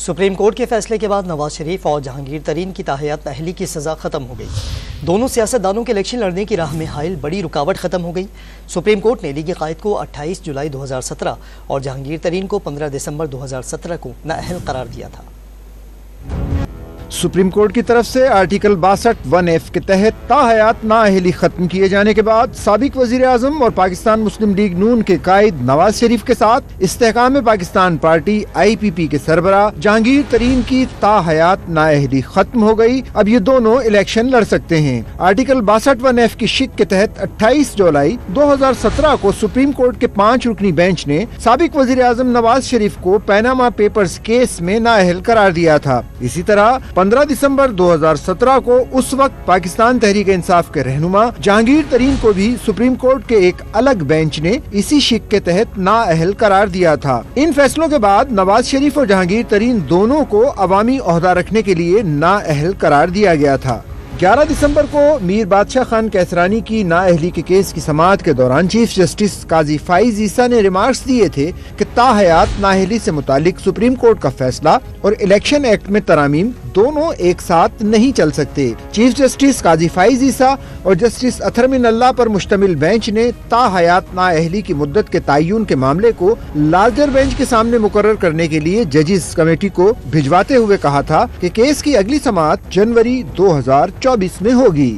Supreme court کے فیصلے کے بعد نواز شریف اور جہانگیر ترین کی تاحیات نااہلی کی سزا ختم ہو گئی۔ دونوں سیاستدانوں کے الیکشن لڑنے کی راہ میں حائل بڑی رکاوٹ ختم ہو گئی۔ سپریم کورٹ نے لیگی قائد کو 28 جولائی 2017 اور جہانگیر ترین کو 15 دسمبر 2017 کو نااہل قرار دیا تھا۔ سپریم کورٹ کی طرف سے آرٹیکل 62(1)(f) کے تحت تاحیات نااہلی ختم کیے جانے کے بعد سابق وزیر اعظم اور پاکستان مسلم لیگ نون کے قائد نواز شریف کے ساتھ استحکام پاکستان پارٹی IPP کے سربراہ جہانگیر ترین کی تاحیات نااہلی ختم ہو گئی۔ اب یہ دونوں الیکشن لڑ سکتے ہیں۔ آرٹیکل 62(1)(f) کی شق کے تحت 28 جولائی 2017 کو سپریم کورٹ کے 5 رکنی بینچ نے سابق وزیر اعظم نواز شریف کو پیناما پیپرز کیس میں نااہل قرار دیا تھا۔ اسی طرح 15 دسمبر 2017 کو اس وقت پاکستان تحریک انصاف کے رہنما جہانگیر ترین کو بھی سپریم کورٹ کے ایک الگ بینچ نے اسی شق کے تحت نااہل قرار دیا تھا۔ ان فیصلوں کے بعد نواز شریف اور جہانگیر ترین دونوں کو عوامی عہدہ رکھنے کے لیے نااہل قرار دیا گیا تھا۔ 11 دسمبر کو میر بادشاہ خان کیسرانی کی نااہلی کے کیس کی سماعت کے دوران چیف جسٹس قاضی فائز عیسیٰ نے ریمارکس دیے تھے کہ تاحیات نااہلی سے متعلق سپریم کورٹ کا فیصلہ اور الیکشن ایکٹ میں ترامیم دونوں ایک ساتھ نہیں چل سکتے۔ چیف جسٹس قاضی فائز عیسیٰ اور جسٹس اطہر من اللہ پر مشتمل بینچ نے تاحیات نااہلی کی مدت کے تعین کے معاملے کو لارجر بینچ کے سامنے مقرر کرنے کے لیے ججز کمیٹی کو بھجواتے ہوئے کہا تھا کہ کیس کی اگلی سماعت جنوری 2024 میں ہوگی۔